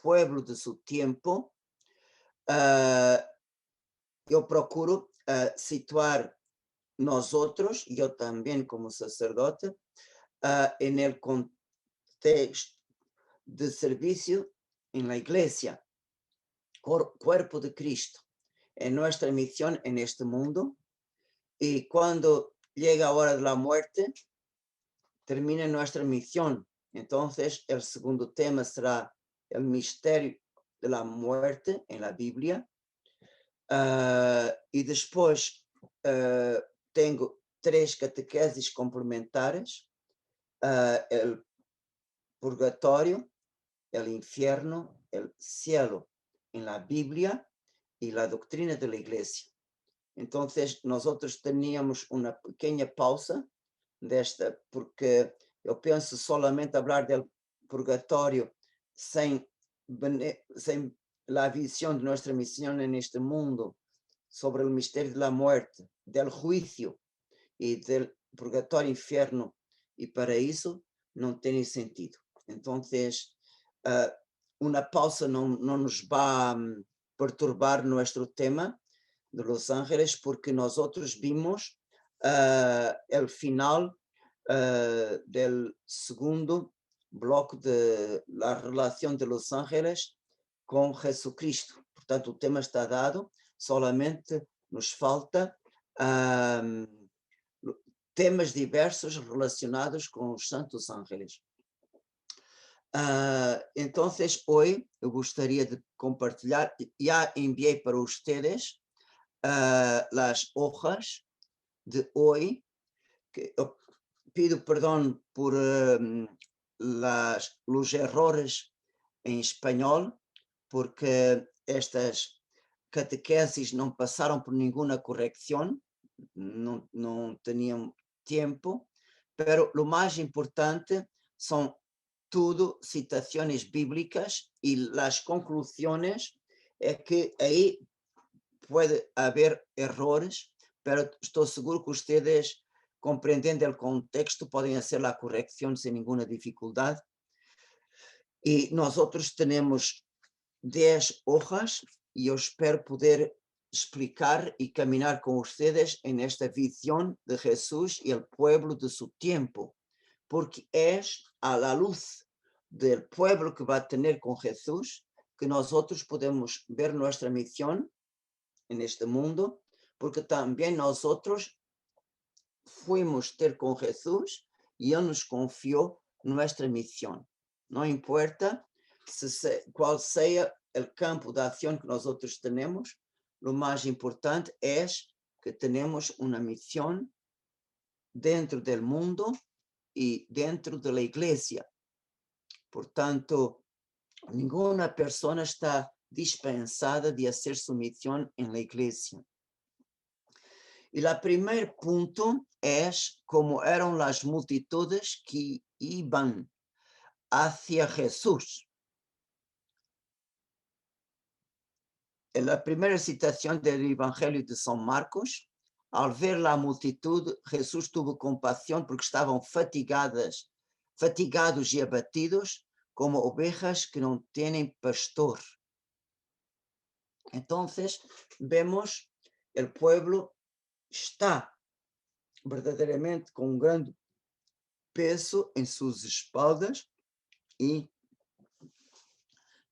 pueblo de su tiempo, yo procuro situar nosotros, yo también como sacerdote, en el contexto de servicio en la iglesia, cuerpo de Cristo, en nuestra misión en este mundo. Y cuando llega la hora de la muerte, termina nuestra misión. Entonces, el segundo tema será el misterio de la muerte en la Biblia. Y después tengo 3 catequeses complementares: el purgatorio, el infierno, el cielo en la Biblia y la doctrina de la iglesia. Entonces, nosotros teníamos una pequeña pausa desta, porque eu penso solamente hablar del purgatorio sem la visión de nuestra misión en este mundo, sobre el misterio de la muerte, del juicio y del purgatorio, infierno y paraíso, no tiene sentido. Entonces, una pausa no nos va a perturbar nuestro tema de Los Ángeles, porque nosotros vimos el final del segundo bloque de la relación de Los Ángeles con Jesucristo. Portanto, o tema está dado, solamente nos falta temas diversos relacionados con os santos ángeles. Entonces, hoy eu gostaria de compartilhar, ya envié para ustedes las hojas de hoy, que eu pido perdón por los errores en español, porque estas catequesis no pasaron por ninguna corrección, no tenían tiempo, pero lo más importante son todo citaciones bíblicas, y las conclusiones es que ahí puede haber errores, pero estoy seguro que ustedes, comprendiendo el contexto, pueden hacer la corrección sin ninguna dificultad. Y nosotros tenemos 10 hojas y yo espero poder explicar y caminar con ustedes en esta visión de Jesús y el pueblo de su tiempo, porque es a la luz del pueblo que va a tener con Jesús que nosotros podemos ver nuestra misión en este mundo, porque también nosotros fuimos ter con Jesús y Él nos confió nuestra misión. No importa cuál sea el campo de acción que nosotros tenemos, lo más importante es que tenemos una misión dentro del mundo y dentro de la iglesia. Por tanto, ninguna persona está dispensada de hacer su misión en la iglesia. Y el primer punto es cómo eran las multitudes que iban hacia Jesús. En la primera citación del Evangelio de San Marcos, al ver la multitud, Jesús tuvo compasión porque estaban fatigados y abatidos como ovejas que no tienen pastor. Entonces, vemos el pueblo está verdaderamente com um grande peso em suas espaldas e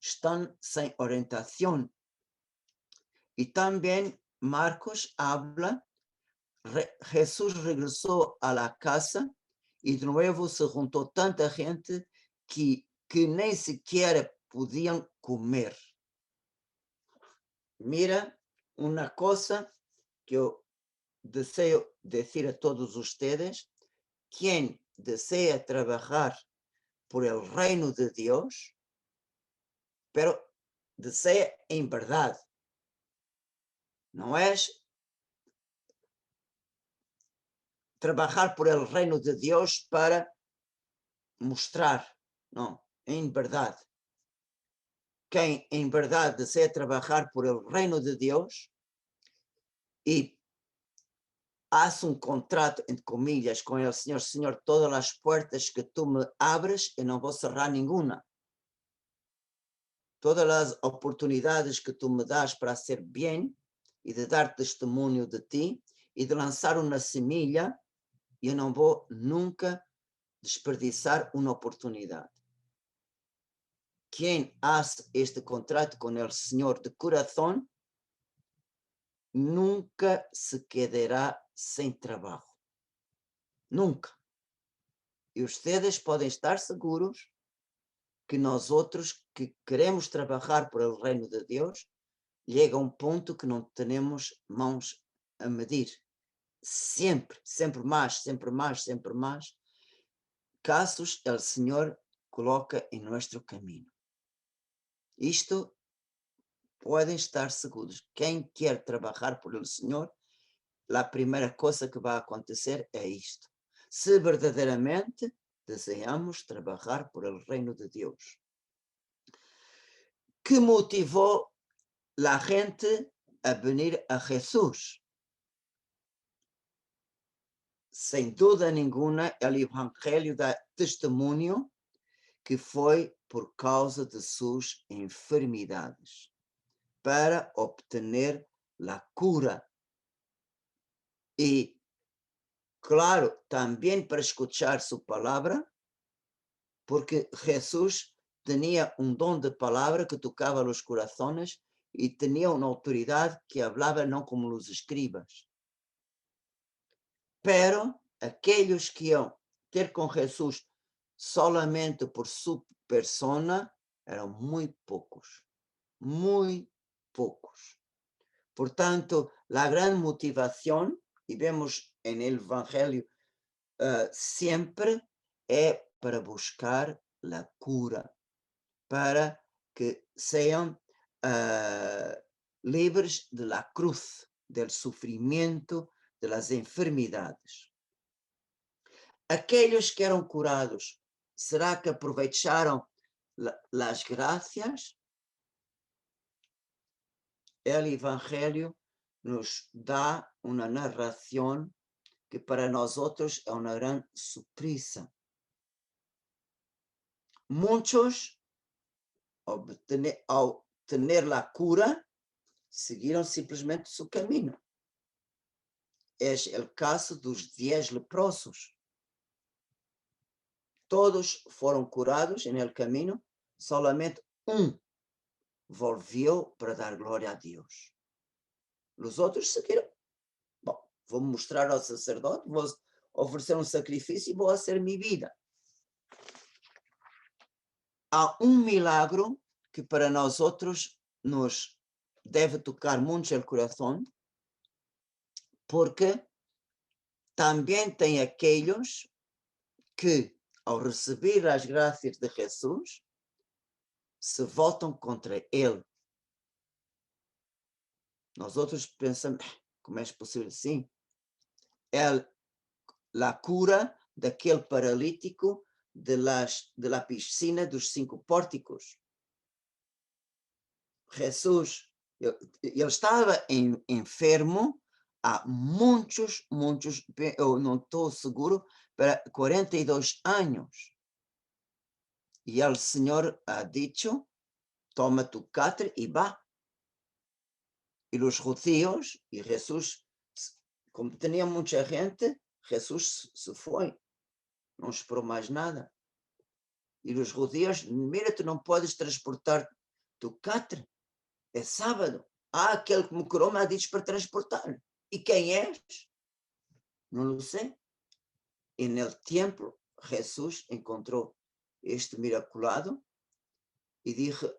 estão sem orientação. E também Marcos habla, Jesús regresó a la casa y de nuevo se juntó tanta gente que ni siquiera podían comer. Mira, una cosa que yo deseo decir a todos ustedes: quien desea trabajar por el reino de Dios, pero desea en verdad, no es trabajar por el reino de Dios para mostrar, no, en verdad. Quien en verdad desea trabajar por el reino de Dios y hace un contrato, entre comillas, con el Señor: Señor, todas las puertas que tú me abres, y no voy a cerrar ninguna. todas as oportunidades que tu me das para ser bem e de dar testemunho de ti e de lançar uma semilha, eu não vou nunca desperdiçar uma oportunidade. Quem hace este contrato com o Senhor de coração nunca se quedará sem trabalho. Nunca. E vocês podem estar seguros que nós outros que queremos trabalhar por el reino de Deus, chega um ponto que não temos mãos a medir. Sempre, sempre mais, sempre mais, sempre mais. Casos o Senhor coloca em nosso caminho. Isto podem estar seguros. Quem quer trabalhar por el Senhor, a primeira coisa que vai acontecer é isto. Se verdadeiramente desejamos trabalhar por el reino de Deus. Que motivou a gente a venir a Jesus? Sem dúvida nenhuma, o Evangelho dá testemunho que foi por causa de suas enfermidades, para obter a cura. E, claro, também para escuchar sua palavra, porque Jesus tinha um dom de palavra que tocava os corações e tinha uma autoridade que falava não como os escribas. Pero aqueles que iam ter com Jesus solamente por sua persona eram muito poucos. Muito poucos. Portanto, a grande motivação, e vemos no Evangelho sempre, é para buscar a cura, para que sejam livres de la cruz, del sofrimento, de las enfermidades. Aqueles que eram curados, será que aproveitaram as graças? O Evangelho nos dá uma narração que para nós outros é uma grande surpresa. Muitos, ao ter a cura, seguiram simplesmente seu caminho. É o caso dos 10 leprosos. Todos foram curados no caminho, solamente um volviu para dar glória a Deus. Os outros seguiram. Bom, vou mostrar ao sacerdote, vou oferecer um sacrifício e vou fazer minha vida. Há um milagre que para nós outros nos deve tocar muito o coração, porque também tem aqueles que, ao receber as graças de Jesus, se voltam contra ele. Nós outros pensamos, como é possível assim? É a cura daquele paralítico de la piscina dos 5 pórticos. Jesus, ele estava enfermo há muitos, eu não estou seguro, para 42 anos. E o Senhor ha dicho, toma tu catre e vá. E os judíos, e Jesus, como tinha muita gente, Jesus se foi, não esperou mais nada. E os judíos, mira, tu não podes transportar tu catre, é sábado. Aquele que me curou me ha dicho para transportar. E quem és? Não sei. E no templo, Jesus encontrou este miraculado e disse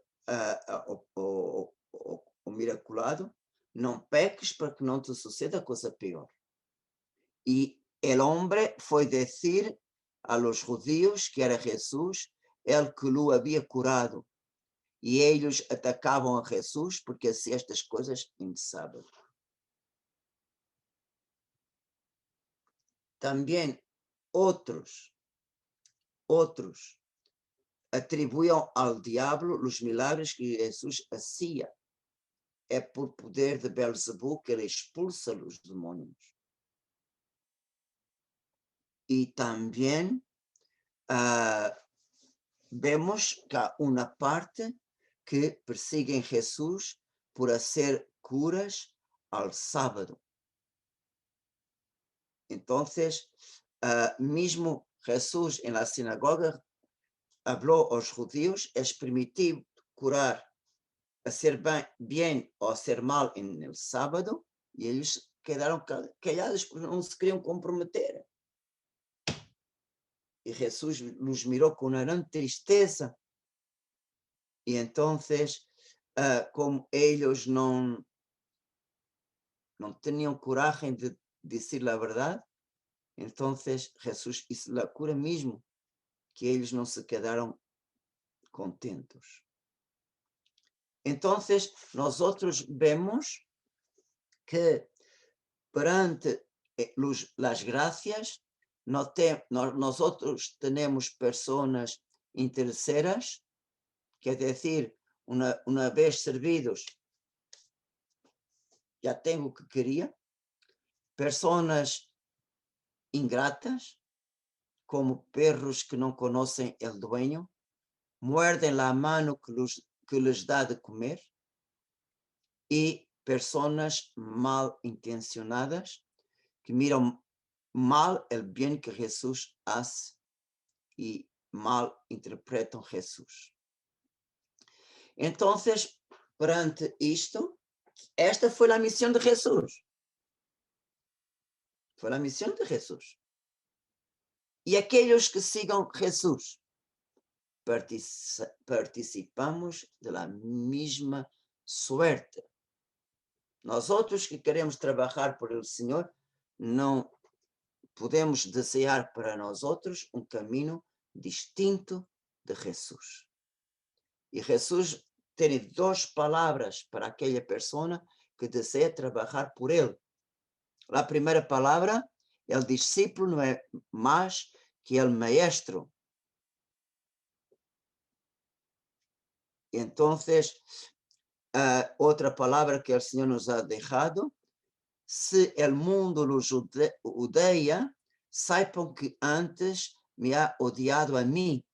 ao miraculado, não peques para que não te suceda coisa pior. E o homem foi dizer a los judíos que era Jesus el que o havia curado. E eles atacavam a Jesus porque hacía estas coisas em sábado. Também outros atribuíam ao diabo os milagres que Jesus hacía. É por poder de Belzebu que ele expulsa os demônios. E também vemos que há uma parte que persiguen Jesús por hacer curas al sábado. Entonces, mismo Jesús en la sinagoga habló a los judíos, es permitido curar, hacer bien o hacer mal en el sábado, y ellos quedaron callados porque no se querían comprometer. Y Jesús los miró con una gran tristeza. Y entonces, como ellos no tenían coraje de decir la verdad, entonces Jesús hizo la cura mismo, que ellos no se quedaron contentos. Entonces, nosotros vemos que perante las gracias, nosotros tenemos personas interesadas, que es decir, una vez servidos, ya tengo o que quería, personas ingratas, como perros que no conocen el dueño, muerden la mano que les da de comer, y personas mal intencionadas que miran mal el bien que Jesús hace y mal interpretan Jesús. Entonces, perante esto, esta fue la misión de Jesús. Fue la misión de Jesús. Y aquellos que sigan Jesús, participamos de la misma suerte. Nosotros que queremos trabajar por el Señor, no podemos desear para nosotros un camino distinto de Jesús. Y Jesús tiene dos palabras para aquella persona que desea trabajar por él. La primera palabra, el discípulo no es más que el maestro. Entonces, otra palabra que el Señor nos ha dejado: si el mundo los odia, sepan que antes me ha odiado a mí.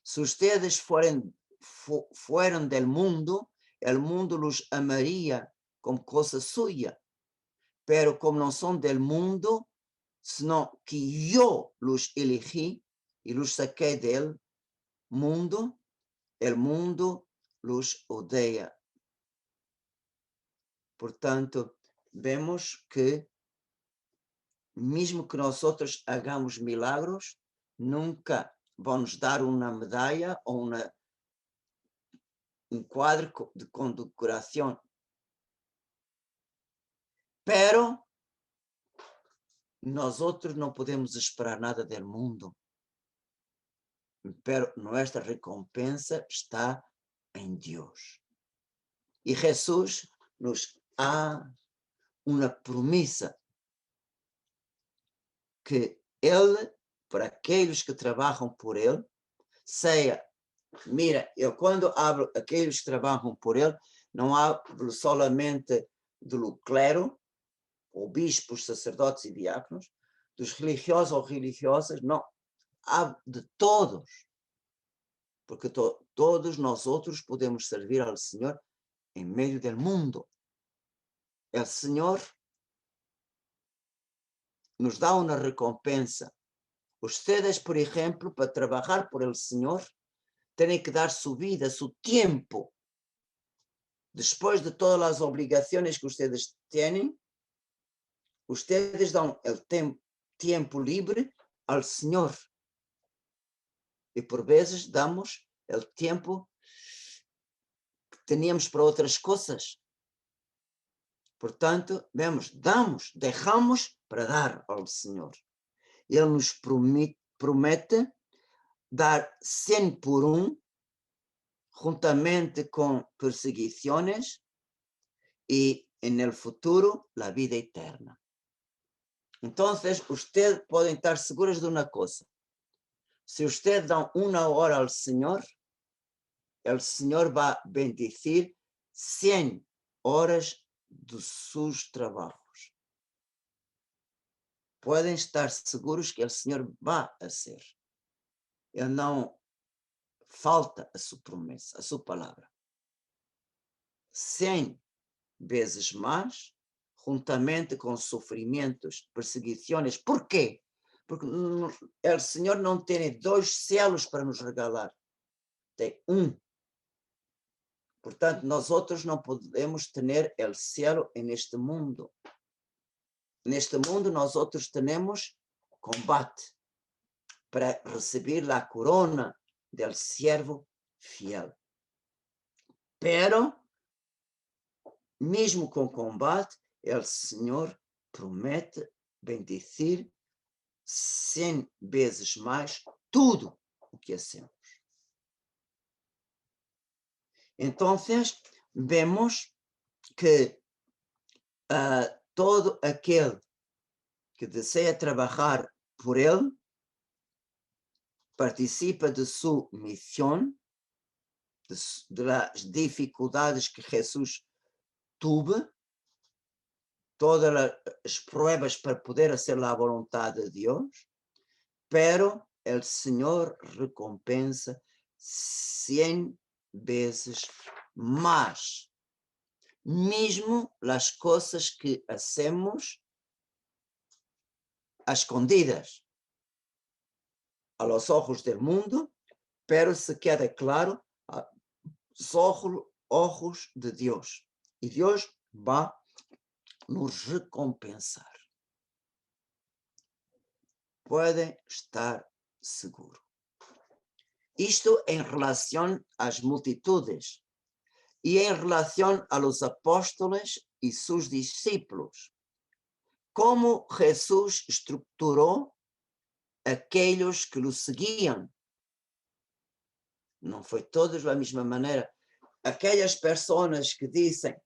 Si ustedes fueran del mundo, el mundo los amaría como cosa suya. Pero como no son del mundo, sino que yo los elegí y los saqué del mundo, el mundo los odia. Por tanto, vemos que mismo que nosotros hagamos milagros, nunca vamos dar una medalla o un cuadro de condecoración. Pero nosotros no podemos esperar nada del mundo. Pero nuestra recompensa está en Dios. Y Jesús nos da una promesa que Él, para aquellos que trabajan por Él, sea, mira, eu quando hablo aqueles que trabalham por Ele, não hablo solamente do clero, ou bispos, sacerdotes e diáconos, dos religiosos ou religiosas, não, hablo de todos, porque todos nós outros podemos servir ao Senhor em meio do mundo. O Senhor nos dá uma recompensa. Ustedes, por exemplo, para trabalhar por el Señor, tienen que dar su vida, su tiempo. Después de todas las obligaciones que ustedes tienen, ustedes dan el tiempo libre al Señor. Y por veces damos el tiempo que teníamos para otras cosas. Por tanto, dejamos para dar al Señor. Él nos promete dar 100 por 1, juntamente con perseguiciones y en el futuro la vida eterna. Entonces, ustedes pueden estar seguros de una cosa: si usted da 1 hora al Señor, el Señor va a bendecir 100 horas de sus trabajos. Pueden estar seguros que el Señor va a hacer. Él no falta a sua promessa, a sua palavra. 100 vezes mais, juntamente com sofrimentos, perseguições. ¿Por quê? Porque o Senhor não tem 2 céus para nos regalar, tem um. Portanto, nós outros não podemos ter o céu neste mundo. Neste mundo, nós outros temos combate para receber a corona del siervo fiel. Pero, mesmo com combate, o Senhor promete bendecir 100 vezes mais tudo o que hacemos. Então, vemos que todo aquele que deseja trabalhar por Ele participa de sua missão, das dificuldades que Jesus teve, todas as pruebas para poder hacer a vontade de Deus, pero o Senhor recompensa 100 vezes mais. Mesmo as coisas que hacemos a escondidas, a los ojos del mundo, pero se queda claro a los ojos de Deus. E Deus vai nos recompensar. Pode estar seguro. Isto em relação às multitudes e em relação a los apóstolos e seus discípulos. Como Jesus estruturou aqueles que o seguiam. Não foi todos da mesma maneira. Aquelas pessoas que dizem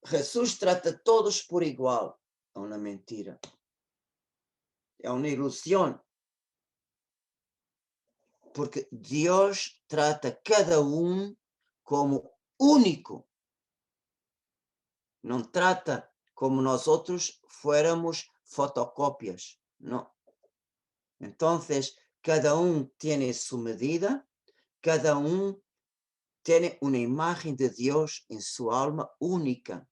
Jesus trata todos por igual. É uma mentira. É uma ilusão. Porque Deus trata cada um como único. Não trata como nós outros fuéramos fotocópias. Não. Então, cada um tem sua medida, cada um tem uma imagem de Deus em sua alma única.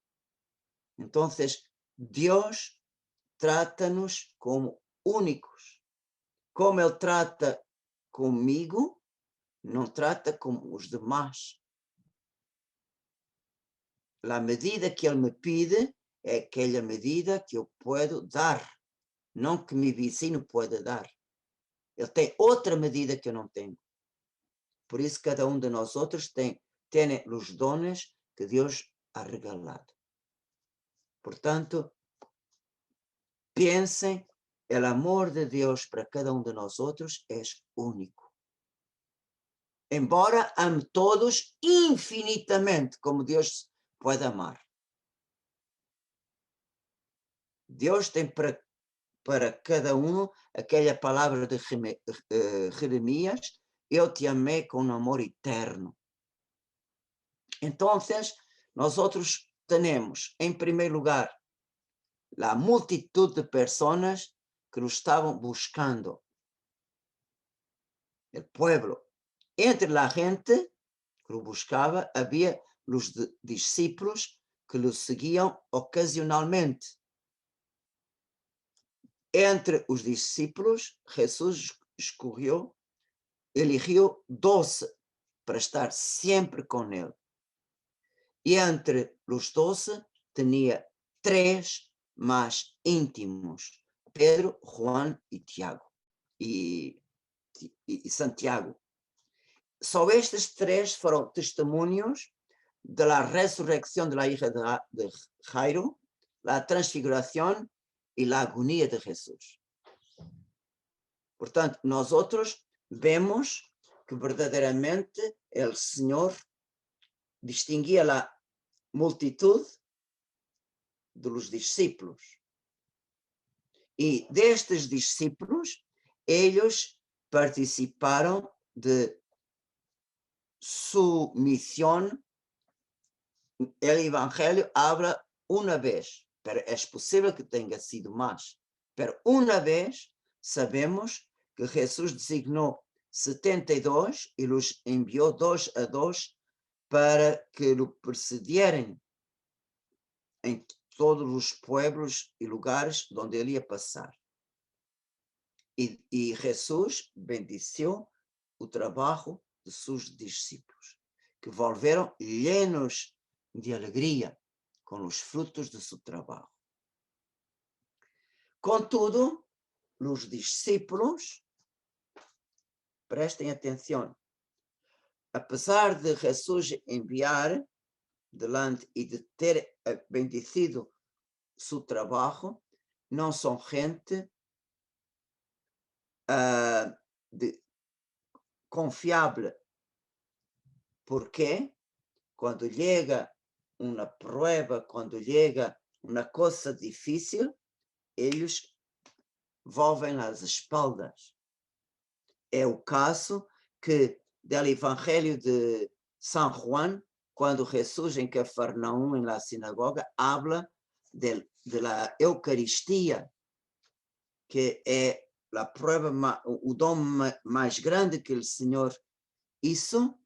Então, Deus trata-nos como únicos. Como Ele trata comigo, não trata como os demais. A medida que Ele me pede é aquela medida que eu posso dar, não que meu vizinho pode dar. Ele tem outra medida que eu não tenho. Por isso, cada um de nós outros tem os dones que Deus ha regalado. Portanto, pensem, o amor de Deus para cada um de nós outros é único. Embora ame todos infinitamente, como Deus pode amar. Deus tem para cada um aquela palavra de Jeremias: eu te amei com um amor eterno. Então, nós outros temos, em primeiro lugar, a multitud de pessoas que nos estavam buscando. O pueblo. Entre a gente que o buscava, havia os discípulos que o seguiam ocasionalmente. Entre os discípulos, Jesus eligiu 12 para estar sempre com ele. E entre os 12 tinha 3 mais íntimos: Pedro, Juan e Tiago e Santiago. Só estes 3 foram testemunhos da ressurreição da hija de Jairo, da transfiguração e a agonia de Jesus. Portanto, nós outros vemos que verdadeiramente o Senhor distinguia a multitud dos discípulos. E destes discípulos, eles participaram de sua missão. O Evangelho habla uma vez, pero é possível que tenha sido mais. Pero uma vez sabemos que Jesus designou 72 e los enviou 2 a 2 para que lo precedieran em todos os pueblos e lugares onde ele ia passar. E Jesus bendiciu o trabalho de seus discípulos, que volveram llenos de alegria com os frutos de seu trabalho. Contudo, os discípulos, prestem atenção, apesar de Jesus enviar delante e de ter bendecido seu trabalho, não são gente confiável. Porque quando chega uma prova, quando chega uma coisa difícil, eles volvem as espaldas. É o caso que do Evangelho de São Juan, quando Jesus em Cafarnaum, na sinagoga, habla de la Eucaristia, que é a prova, o dom mais grande que o Senhor hizo.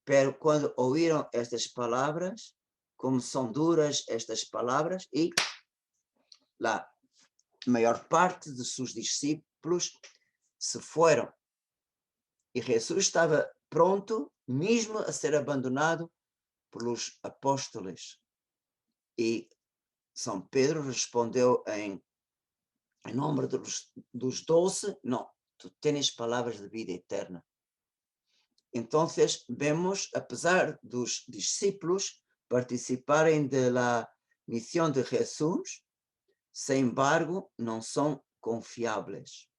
Pero quando ouviram estas palavras, como são duras estas palavras, e a maior parte de seus discípulos se foram. E Jesus estava pronto mesmo a ser abandonado pelos apóstolos. E São Pedro respondeu em nome dos 12, não, tu tens palavras de vida eterna. Então, vemos, apesar dos discípulos participarem da missão de Jesus, sem embargo, não são confiáveis.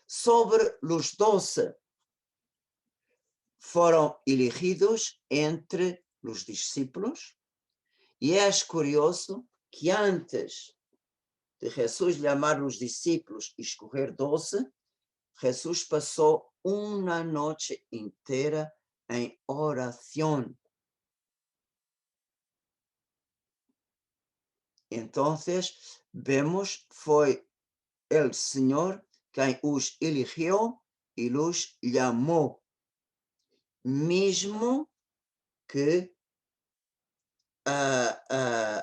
Sobre os 12, foram elegidos entre os discípulos, e é curioso que antes de Jesus chamar os discípulos e escolher 12, Jesus passou uma noite inteira em oração. Então, vemos, foi o Senhor quem os elegeu e os chamou, mesmo que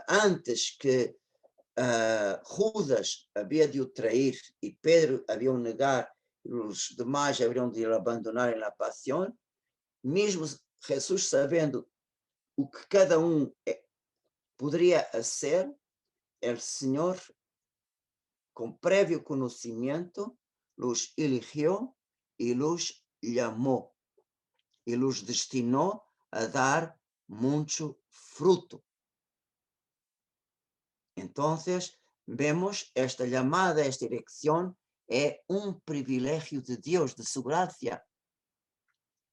antes que Judas havia de o trair e Pedro havia de o negar, os demais haveriam de o abandonar na paixão, mesmo Jesus sabendo o que cada um poderia ser, o Senhor, com prévio conhecimento, os elegeu e os chamou, e os destinou a dar muito fruto. Então, vemos esta chamada, esta eleição é um privilégio de Deus, de sua graça.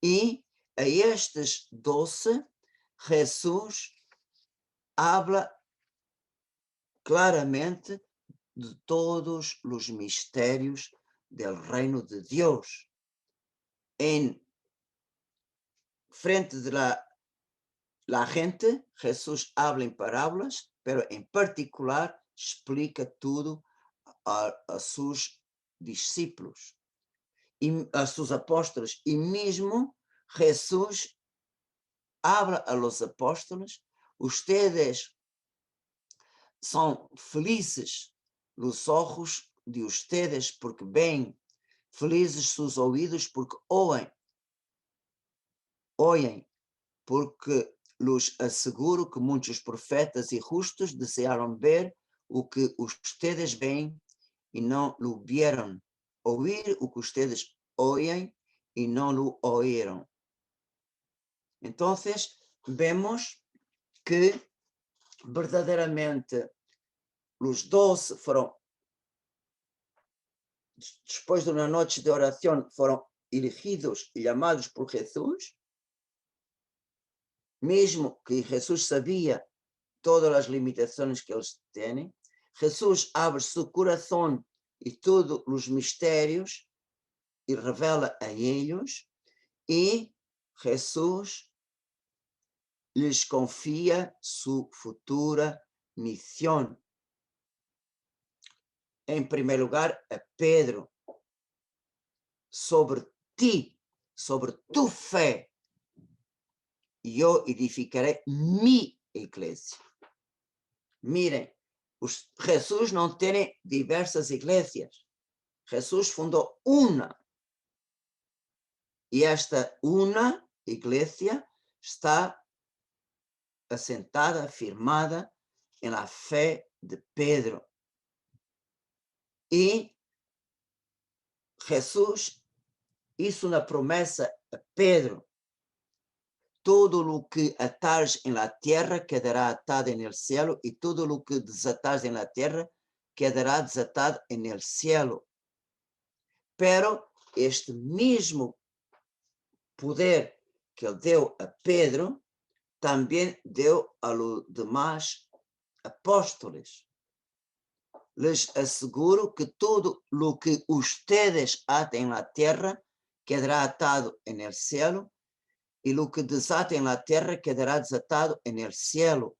E a estes 12, Jesus habla claramente de todos os mistérios do reino de Deus. Em frente de la gente, Jesus habla em parábolas, pero em particular explica tudo a seus discípulos e a seus apóstolos, e mesmo Jesus habla a los apóstolos: ustedes são felizes los ojos de ustedes porque ven, felizes sus ouvidos porque oem, porque los asseguro que muitos profetas e justos desearam ver o que ustedes ven e não lo vieron, oír o que ustedes oyen e não lo oíram. Então, vemos que verdadeiramente os 12 foram, depois de uma noite de oração, foram elegidos e chamados por Jesus, mesmo que Jesus sabia todas as limitações que eles têm. Jesus abre seu coração e todos os mistérios e revela a eles, e Jesus lhes confia sua futura missão. Em primeiro lugar, a Pedro. sobre ti, sobre tu fe, yo edificaré mi iglesia. Miren, Jesús no tiene diversas iglesias. Jesús fundó una. Y esta una iglesia está asentada, firmada en la fe de Pedro. Y Jesús hizo una promesa a Pedro. Todo lo que atares en la tierra quedará atado en el cielo, y todo lo que desatares en la tierra quedará desatado en el cielo. Pero este mismo poder que él dio a Pedro, también dio a los demás apóstoles. Les aseguro que todo lo que ustedes aten en la tierra quedará atado en el cielo, y lo que desaten en la tierra quedará desatado en el cielo.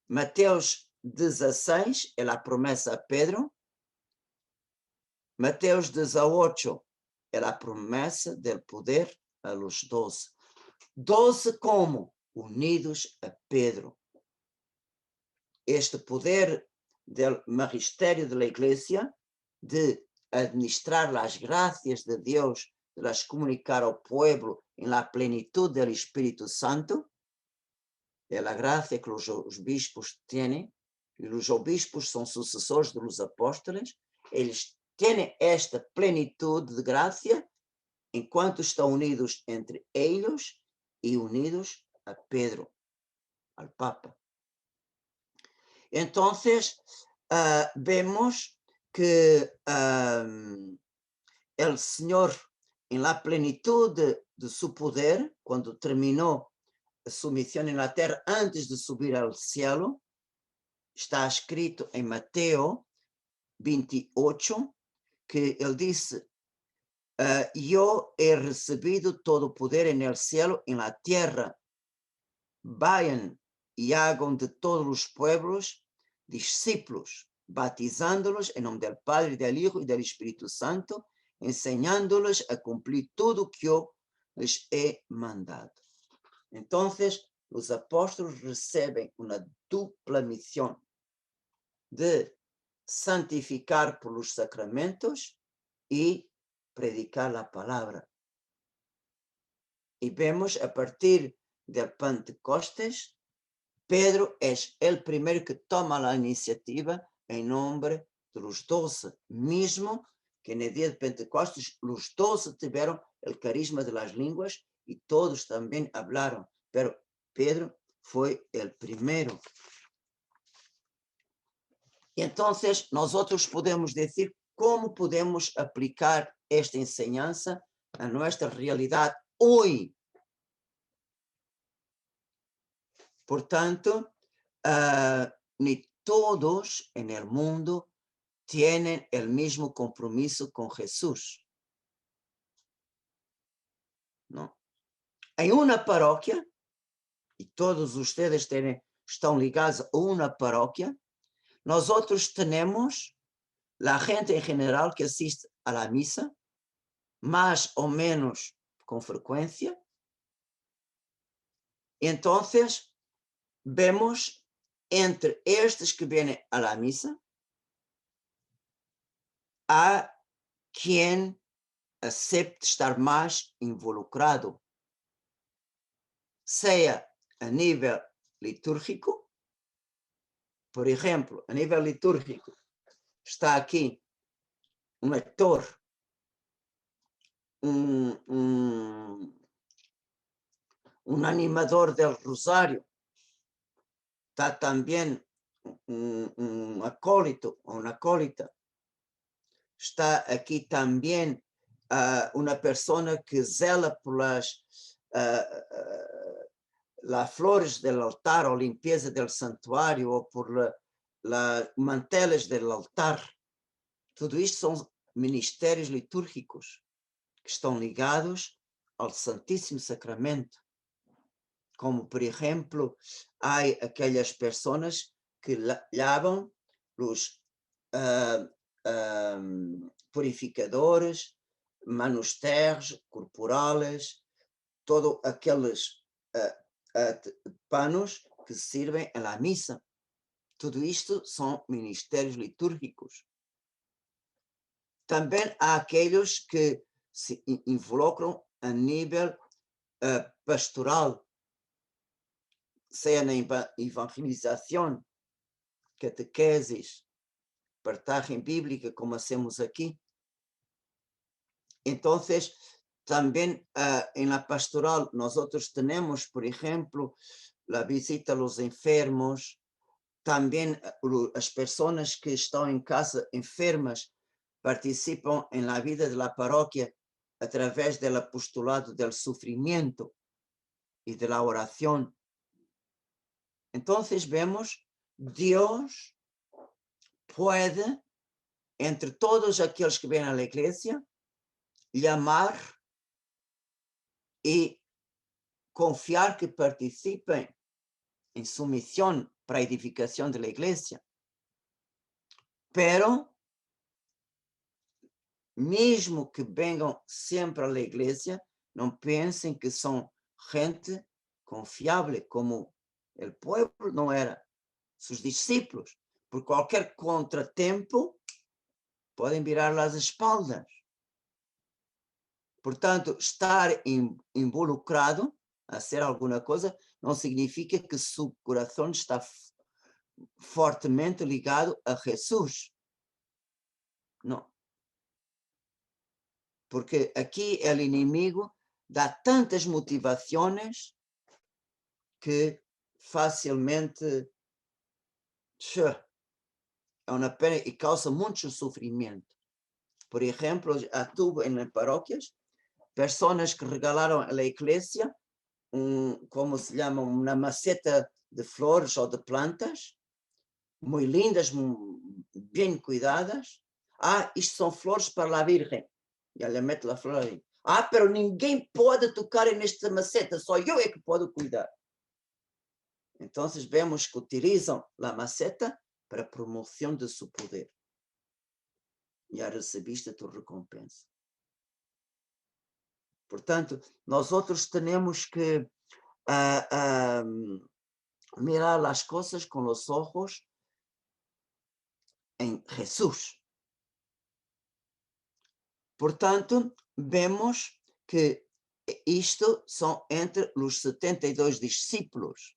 Mateus 16 es la promesa a Pedro. Mateus 18 es la promesa del poder a los 12. 12 como unidos a Pedro. Este poder del magisterio de la iglesia de administrar las gracias de Dios, de las comunicar al pueblo en la plenitud del Espíritu Santo, de la gracia que los obispos tienen, y los obispos son sucesores de los apóstoles, ellos tienen esta plenitud de gracia enquanto estão unidos entre ellos e unidos a Pedro, al Papa. Entonces, vemos que el Señor, en la plenitud de su poder, cuando terminó su misión en la tierra antes de subir al cielo, está escrito en Mateo 28, que él dice, yo he recibido todo poder en el cielo y en la tierra. Vayan y hagan de todos los pueblos discípulos, bautizándolos en nombre del Padre, del Hijo y del Espíritu Santo, enseñándoles a cumplir todo lo que yo les he mandado. Entonces, los apóstoles reciben una dupla misión de santificar por los sacramentos y predicar la palabra. Y vemos a partir del Pentecostés, Pedro es el primero que toma la iniciativa en nombre de los 12, mismo que en el día de Pentecostés los 12 tuvieron el carisma de las lenguas y todos también hablaron, pero Pedro fue el primero. Y entonces nosotros podemos decir cómo podemos aplicar esta enseñanza a nuestra realidad hoy. Por tanto, ni todos en el mundo tienen el mismo compromiso con Jesús. ¿No? Hay una parroquia, y todos ustedes están ligados a una parroquia. Nosotros tenemos la gente en general que asiste a la misa, más o menos con frecuencia. Y entonces vemos entre estos que vienen a la misa a quien acepte estar más involucrado, sea a nível litúrgico. Por ejemplo, a nível litúrgico está aquí un lector, un animador del rosario, está también un acólito o una acólita, está aquí también una persona que zela por las flores del altar o limpieza del santuario o por las manteles del altar. Tudo isto são ministérios litúrgicos que estão ligados ao Santíssimo Sacramento. Como, por exemplo, há aquelas pessoas que lavam os purificadores, manustéres corporais, todos aqueles panos que servem à missa. Tudo isto são ministérios litúrgicos. Também há aqueles que se involucram a nível pastoral, seja na evangelização, catequeses, partagem bíblica, como hacemos aqui. Então, também em la pastoral, nosotros tenemos, por ejemplo, la visita a los enfermos, também as pessoas que estão em casa enfermas participam em la vida de la paróquia através del apostolado del sufrimiento y de la oración. Entonces vemos, Dios puede, entre todos aquellos que ven a la iglesia, llamar y confiar que participen en su misión para edificación de la iglesia. Pero, mesmo que venham sempre à igreja, não pensem que são gente confiável, como o povo não era, seus discípulos. Por qualquer contratempo, podem virar as espaldas. Portanto, estar involucrado a ser alguma coisa não significa que seu coração está fortemente ligado a Jesus. Não. Porque aqui o inimigo dá tantas motivações que facilmente é uma pena e causa muito sofrimento. Por exemplo, atuo em paróquias, pessoas que regalaram à igreja como se chama, uma maceta de flores ou de plantas, muito lindas, bem cuidadas. Isto são flores para a Virgem. E ela mete a flor aí. Pero ninguém pode tocar nesta maceta, só eu é que posso cuidar. Então, vemos que utilizam a maceta para a promoção de seu poder. E recebiste tu recompensa. Portanto, nós outros temos que mirar as coisas com os olhos em Jesus. Portanto, vemos que isto são entre os 72 discípulos.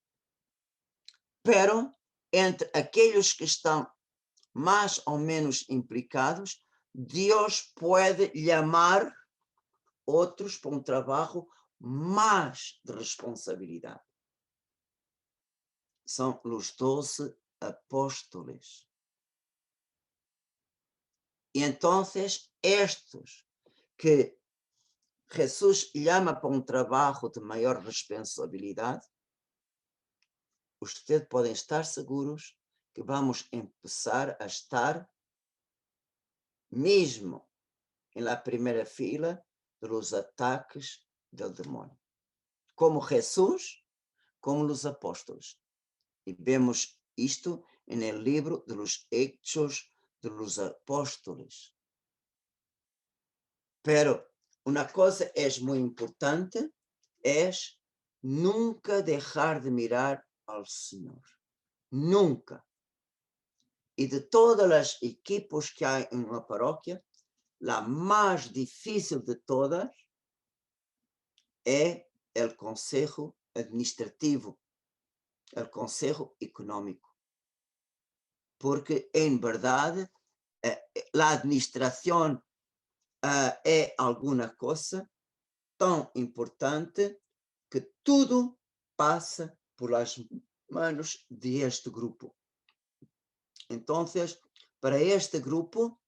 Pero, entre aqueles que estão mais ou menos implicados, Deus pode chamar outros para um trabalho mais de responsabilidade. São os 12 apóstolos. E então, estes que Jesus chama para um trabalho de maior responsabilidade, vocês podem estar seguros que vamos começar a estar mesmo na primeira fila dos ataques do demônio. Como Jesus, como os apóstolos. E vemos isto no livro dos Hechos dos Apóstolos. Pero uma coisa é muito importante, é nunca deixar de mirar ao Senhor. Nunca. E de todas as equipes que há em uma paróquia, a mais difícil de todas é o Conselho Administrativo, o Conselho Econômico. Porque, em verdade, a administração é alguma coisa tão importante que tudo passa por as mãos deste grupo. Então, para este grupo,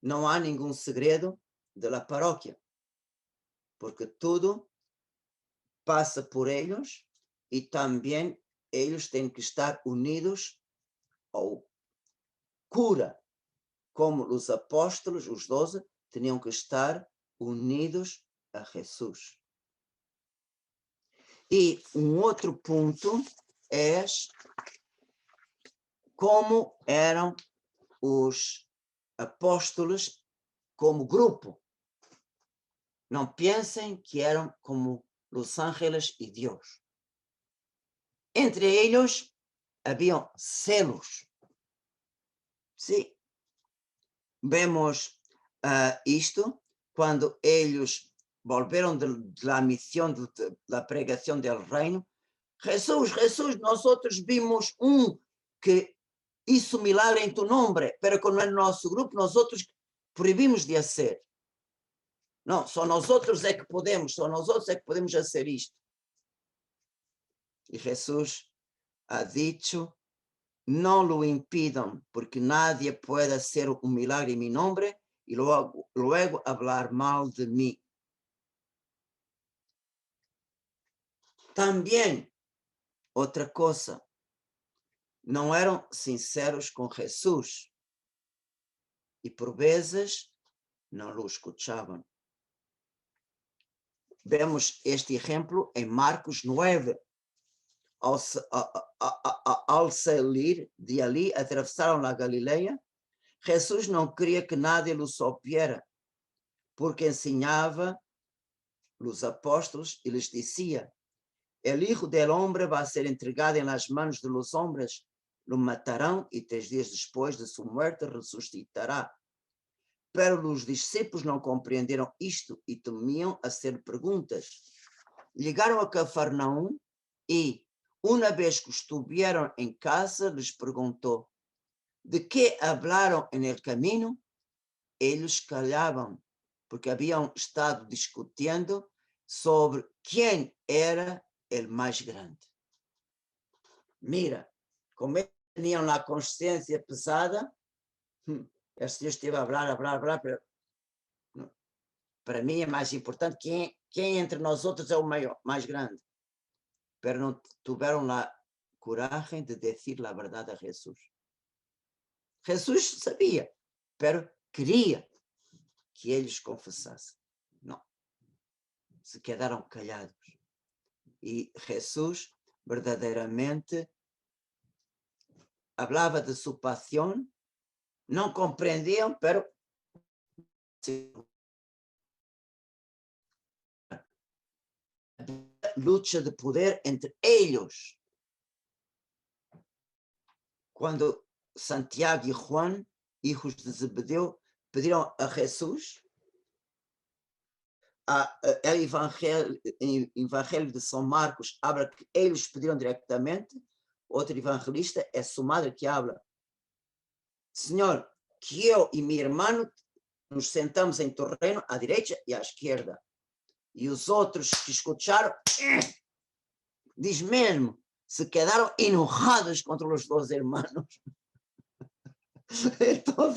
não há nenhum segredo da paróquia, porque tudo passa por eles e também eles têm que estar unidos ao cura, como os apóstolos, os 12, tinham que estar unidos a Jesus. E um outro ponto é como eram os apóstolos como grupo. Não pensem que eram como os ángeles e Deus. Entre eles haviam celos. Sim. Vemos isto quando eles volveram de la misión de la pregación del reino. Jesús, Jesús, nosotros vimos que hizo milagre en tu nombre, pero con el nosso grupo nosotros proibimos de hacer. Não, só nós outros é que podemos, só nós outros é que podemos fazer isto. E Jesus ha dicho, não lo impidam, porque nadie puede hacer un milagre en mi nombre y luego hablar mal de mí. También, outra cosa, não eram sinceros com Jesus e por vezes não lo escuchavam. Vemos este exemplo em Marcos 9. Ao sair de ali, atravessaram a Galileia. Jesus não queria que nadie lo supiera, porque ensinava os apóstolos e lhes dizia: El Hijo del Hombre va a ser entregado en las manos de los hombres, lo matarán y 3 días después de su muerte resucitará. Pero os discípulos não compreenderam isto e temiam hacer perguntas. Chegaram a Cafarnaum e, uma vez que estuvieron em casa, lhes perguntou: ¿de que hablaram en el camino? Eles calavam, porque haviam estado discutindo sobre quem era el mais grande. Mira, como eles tinham a consciência pesada, este Deus esteve a falar, pero para mim é mais importante quem entre nós outros é o maior, mais grande. Pero não tiveram a coragem de dizer a verdade a Jesus. Jesus sabia, pero queria que eles confessassem. Não. Se quedaram callados. E Jesus verdadeiramente falava de sua paixão, não compreendiam, pero luta de poder entre eles. Quando Santiago e Juan, hijos de Zebedeu, pediram a Jesus, o Evangelho de São Marcos habla que eles pediram diretamente, outro evangelista é sua madre que habla: Senhor, que eu e meu irmão nos sentamos em terreno à direita e à esquerda. E os outros que escutaram, diz mesmo, se quedaram enojados contra os 2 irmãos. Então,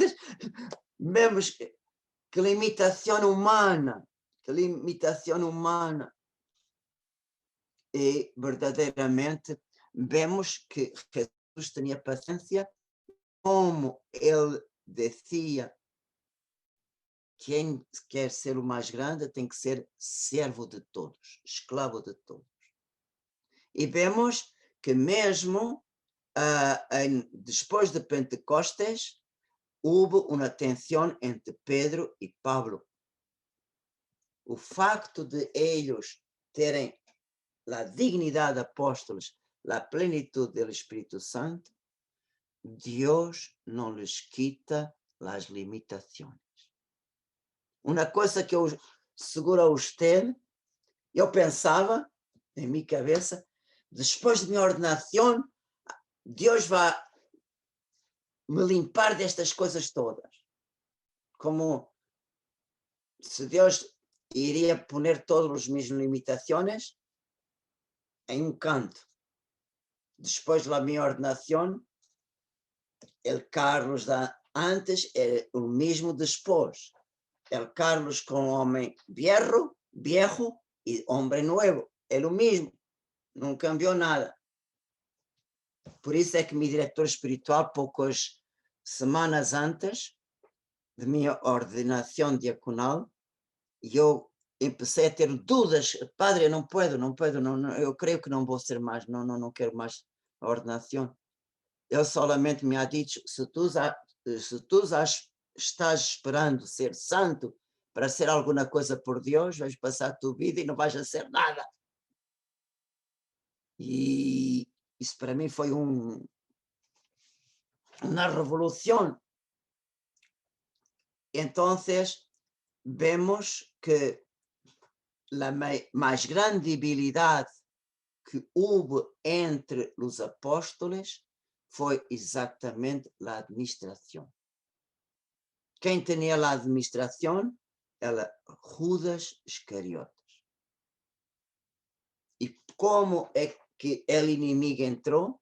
vemos que limitação humana, e verdadeiramente vemos que Jesus tinha paciência, como ele dizia: quem quer ser o mais grande tem que ser servo de todos, escravo de todos. E vemos que mesmo depois de Pentecostes, houve uma tensão entre Pedro e Pablo. O facto de eles terem a dignidade de apóstolos, a plenitude do Espírito Santo, Deus não lhes quita as limitações. Uma coisa que eu seguro a usted, eu pensava em minha cabeça, depois de minha ordenação, Deus vai me limpar destas coisas todas. Como se Deus iria poner todas as minhas limitações em um canto. Depois da minha ordenação, el Carlos da antes é o mesmo depois. El Carlos com homem viejo e homem novo. É o mesmo. Não cambiou nada. Por isso é que meu diretor espiritual, poucas semanas antes de minha ordenação diaconal, eu comecei a ter dúvidas: padre, não puedo, eu creio que não vou ser mais, não quero mais a ordenação. Ele solamente me ha dicho: se tu estás esperando ser santo para hacer alguma coisa por Deus, vais passar a tua vida e não vais fazer nada. E isso para mim foi uma revolução. Entonces, vemos que a mais grande debilidade que houve entre os apóstolos foi exatamente a administração. Quem tinha a administração era Judas Iscariotes. E como é que o inimigo entrou?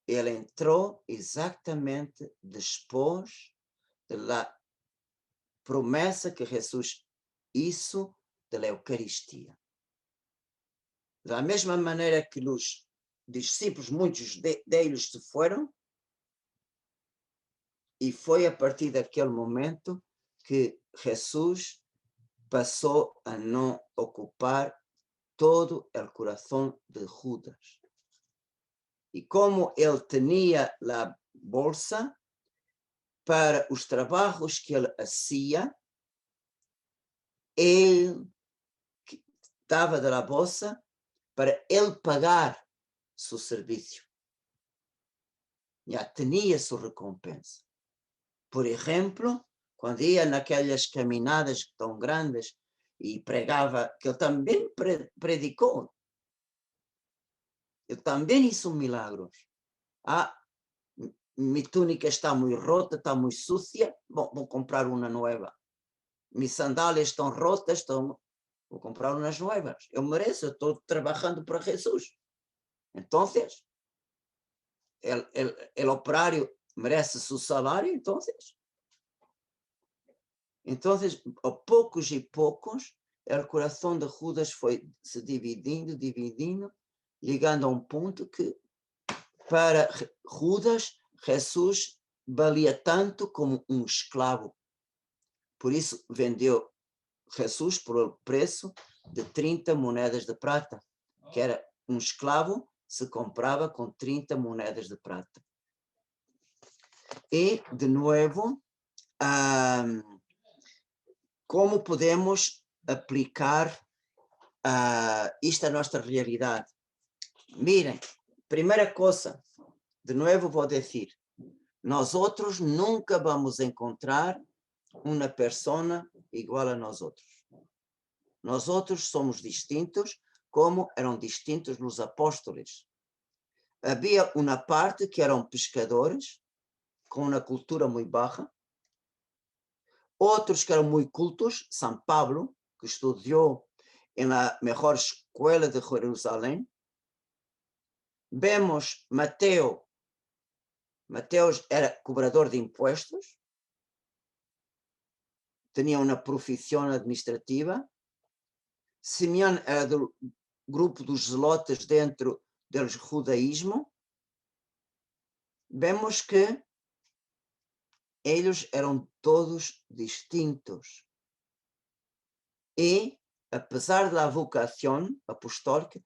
Ele entrou exatamente depois da promessa que Jesus hizo da Eucaristia. Da mesma maneira que os discípulos, muitos deles se foram, e foi a partir daquele momento que Jesus passou a não ocupar todo o coração de Judas. E como ele tinha a bolsa para os trabalhos que ele fazia, ele dava da bolsa para ele pagar seu serviço. Já tinha sua recompensa. Por exemplo, quando ia naquelas caminhadas tão grandes e pregava, que ele também predicou, ele também hizo milagros. Minha túnica está muito rota, está muito sucia, bom, vou comprar uma nova. Minhas sandálias estão rotas, vou comprar umas novas. Eu mereço, eu estou trabalhando para Jesus. Então, o operário merece seu salário, então, a poucos e poucos, o coração de Judas foi se dividindo, chegando a um ponto que, para Judas, Jesus valia tanto como um escravo. Por isso, vendeu Jesus por o preço de 30 moedas de prata, que era um escravo, se comprava com 30 moedas de prata. E, de novo, como podemos aplicar isto à nossa realidade? Mirem, primeira coisa, de novo vou dizer, nós outros nunca vamos encontrar uma pessoa igual a nós outros. Nós outros somos distintos, como eram distintos os apóstolos. Havia uma parte que eram pescadores, com uma cultura muito baixa, outros que eram muito cultos, São Pablo, que estudou na melhor escola de Jerusalém. Vemos Mateus era cobrador de impostos, tinha uma profissão administrativa. Simeão era do grupo dos zelotes dentro do judaísmo. Vemos que eles eram todos distintos. E, apesar da vocação apostólica,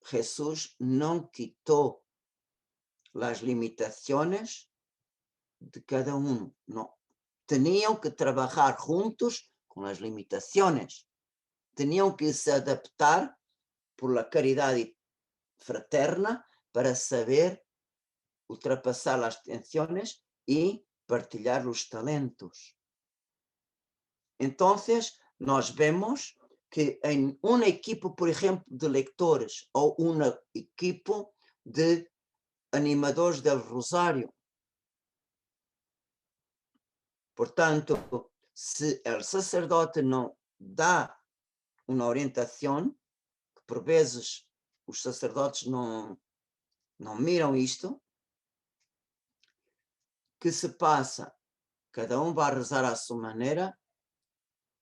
Jesus não quitou as limitações de cada um. Não. Tinham que trabalhar juntos com as limitações. Tinham que se adaptar por la caridade fraterna para saber ultrapassar as tensões e partilhar os talentos. Então, nós vemos que em uma equipe, por exemplo, de leitores ou uma equipe de animadores del Rosário, portanto, se o sacerdote não dá uma orientação, que por vezes os sacerdotes não miram isto, que se passa, cada um vai rezar à sua maneira,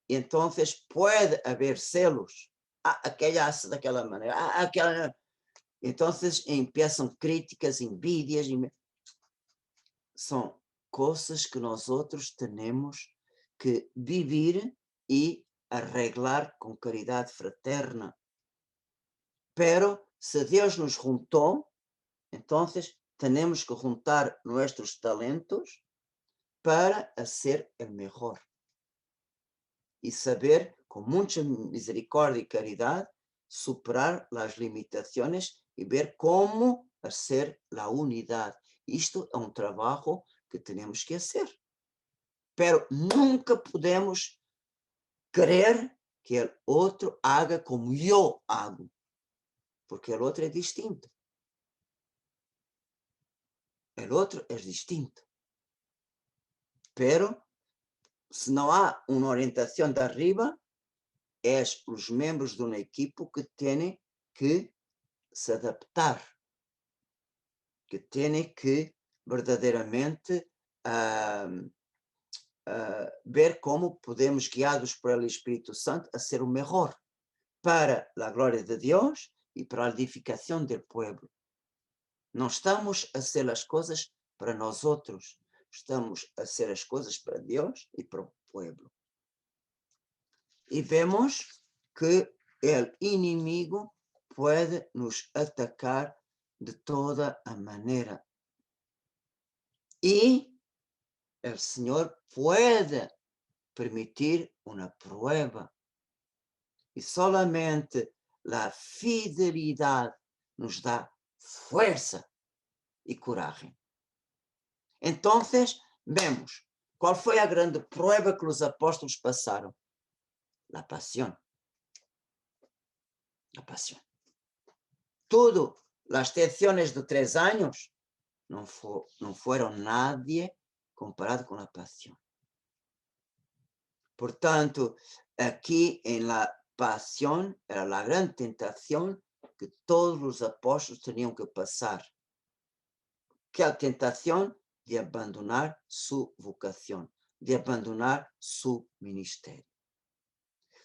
e então pode haver celos. Aquela hace daquela maneira, aquela. Então começam críticas, envidias, são coisas que nós outros temos que viver e arreglar com caridade fraterna. Pero se Deus nos juntou, então temos que juntar nossos talentos para ser o melhor. y saber, con mucha misericordia y caridad, superar las limitaciones y ver cómo hacer la unidad. Esto es un trabajo que tenemos que hacer. Pero nunca podemos querer que el otro haga como yo hago, porque el otro es distinto. El otro es distinto. Pero si no hay una orientación de arriba, es los miembros de un equipo que tienen que se adaptar, que tienen que verdaderamente ver cómo podemos, guiados por el Espíritu Santo, a ser o mejor para la gloria de Dios y para la edificación del pueblo. No estamos a hacer las cosas para nosotros, estamos a hacer as coisas para Deus e para o pueblo. E vemos que o inimigo pode nos atacar de toda a maneira. E o Senhor pode permitir uma prueba. E solamente a fidelidade nos dá força e coragem. Então, vemos qual foi a grande prueba que os apóstolos passaram. La pasión. La pasión. Todo, las tensiones de 3 años no fueron nadie comparado con la pasión. Por tanto, aquí en la pasión era la gran tentación que todos los apóstolos tenían que pasar. Que la tentación de abandonar su vocación, de abandonar su ministerio.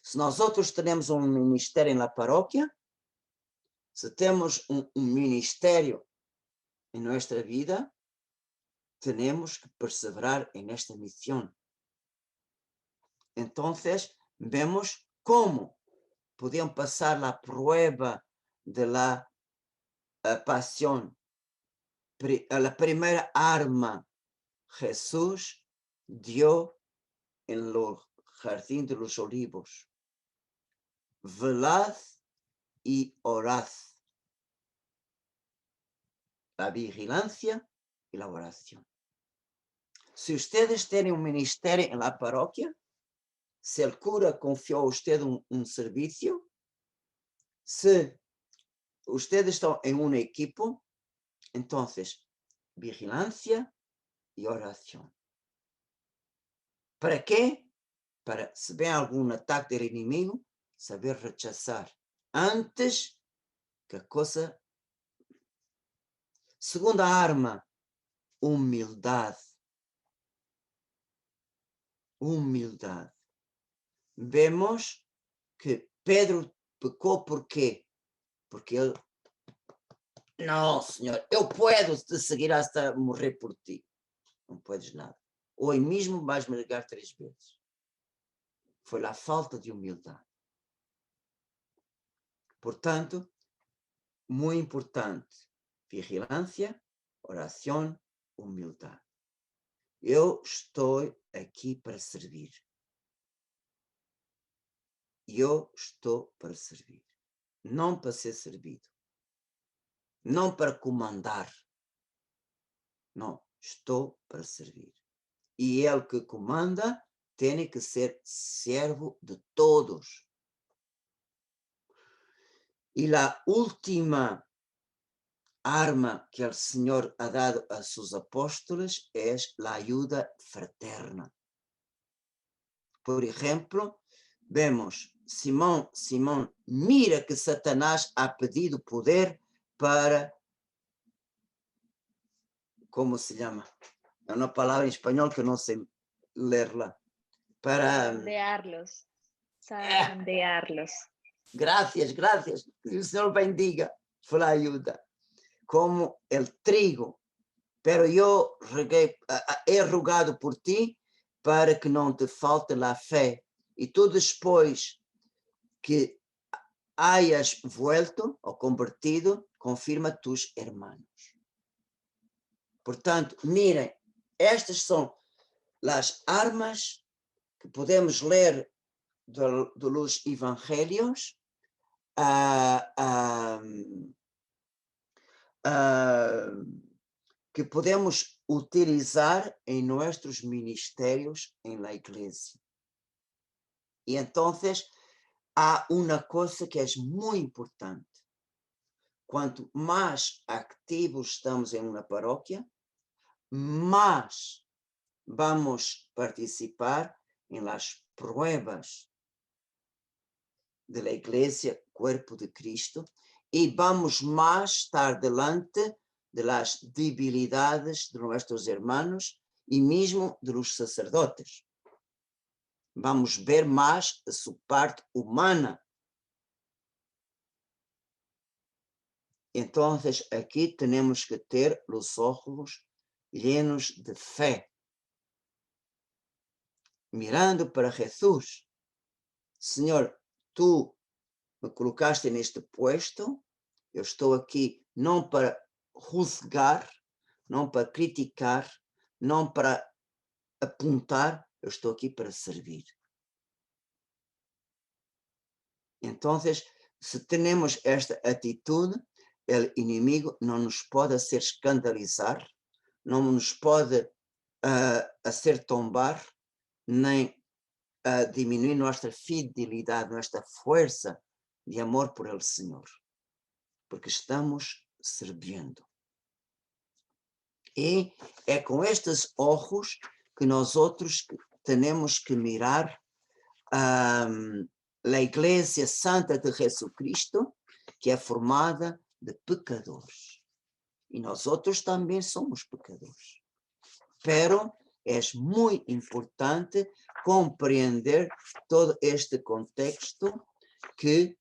Se nosotros tenemos un ministerio en la parroquia, se temos un ministerio en nuestra vida, tenemos que perseverar en esta misión. Entonces, vemos cómo podían pasar la prueba de la pasión. La primera arma Jesús dio en el jardín de los olivos. Velad y orad. La vigilancia y la oración. Si ustedes tienen un ministerio en la parroquia, si el cura confió a usted un servicio, si ustedes están en un equipo, entonces vigilancia y oración. ¿Para qué? Para, si ven algún ataque del enemigo, saber rechazar antes que a cosa. Segunda arma, humildad. Humildad. Vemos que Pedro pecou por quê? Porque ele, não, Senhor, eu puedo te seguir hasta morrer por ti. Não puedes nada. Hoje mesmo vais me negar 3 vezes. Foi a falta de humildade. Portanto, muito importante, vigilância, oração, humildade. Eu estou aqui para servir. Eu estou para servir. Não para ser servido. Não para comandar. Não, estou para servir. E ele que comanda tem que ser servo de todos. E a última arma que o Senhor ha dado a seus apóstolos é a ajuda fraterna. Por exemplo, vemos Simão, mira que Satanás ha pedido poder para, como se llama? É uma palavra em espanhol que eu não sei lerla. Para zarandearlos. Zarandearlos. Gracias. Que o Senhor bendiga por la ayuda. Como el trigo. Pero yo he rogado por ti para que não te falte la fé. E tu depois que hayas vuelto ou convertido, confirma tus hermanos. Portanto, mirem, estas são as armas que podemos ler de los evangelios que podemos utilizar en nuestros ministerios en la iglesia. Y entonces hay una cosa que es muy importante. Cuanto más activos estamos en una parroquia, más vamos a participar en las pruebas de la iglesia, cuerpo de Cristo, y vamos más a estar delante de las debilidades de nuestros hermanos y mismo de los sacerdotes. Vamos a ver más su parte humana. Entonces, aquí tenemos que ter los ojos llenos de fe, mirando para Jesús. Señor, tú me colocaste neste puesto, eu estou aqui não para juzgar, não para criticar, não para apontar, eu estou aqui para servir. Então, se temos esta atitude, o inimigo não nos pode hacer escandalizar, não nos pode hacer tombar, nem diminuir nossa fidelidade, nossa força de amor por el Senhor, porque estamos servindo. E é com estes ojos que nós outros temos que mirar a Igreja Santa de Jesucristo, que é formada de pecadores. E nós outros também somos pecadores. Pero é muito importante compreender todo este contexto que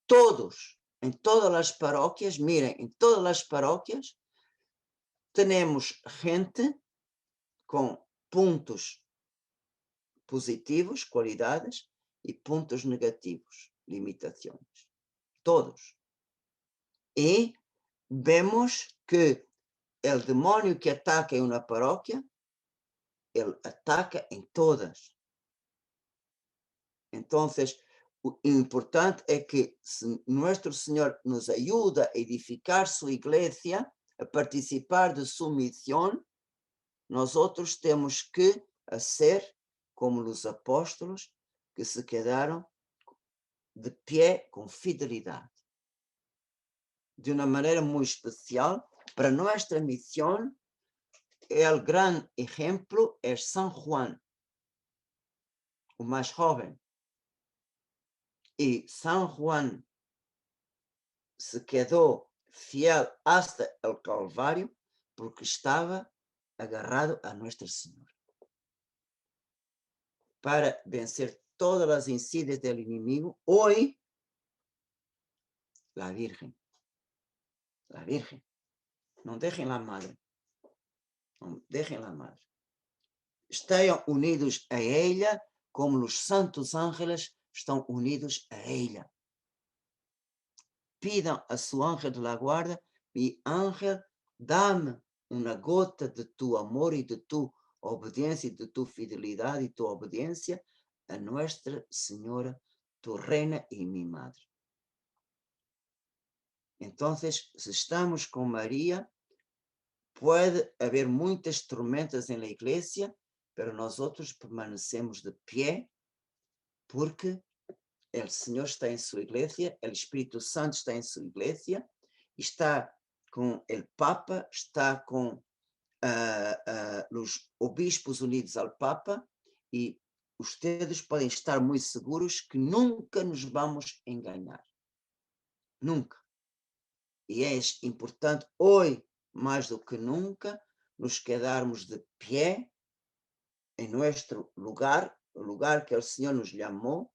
todos, em todas as paróquias, mirem, em todas as paróquias, temos gente com pontos positivos, qualidades, e pontos negativos, limitações. Todos. E vemos que o demônio que ataca em uma paróquia, ele ataca em todas. Então, o importante é que se nosso Senhor nos ajuda a edificar sua igreja, a participar de sua missão, nós outros temos que ser como os apóstolos que se quedaram de pé com fidelidade. De uma maneira muito especial, para nossa missão, o grande exemplo é São Juan, o mais jovem. E São Juan se quedou fiel hasta el Calvário porque estava agarrado a Nuestra Senhora. Para vencer todas as insídias do inimigo, hoje, a Virgem. Não deixem a Madre. Não deixem a Madre. Estejam unidos a ela como os santos ángeles estão unidos a ela. Pidam a su ángel de la guarda, mi ángel, dame una gota de tu amor y de tu obediencia y de tu fidelidad y tu obediencia a Nuestra Señora, tu reina y mi madre. Entonces, si estamos con María, puede haber muitas tormentas en la iglesia, pero nosotros permanecemos de pie porque o Senhor está em sua igreja, o Espírito Santo está em sua igreja, está com o Papa, está com os obispos unidos ao Papa, e vocês podem estar muito seguros que nunca nos vamos enganar. Nunca. E é importante, hoje, mais do que nunca, nos quedarmos de pé em nosso lugar, o lugar que o Senhor nos chamou,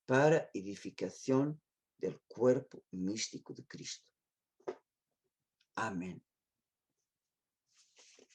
para edificación del cuerpo místico de Cristo. Amén.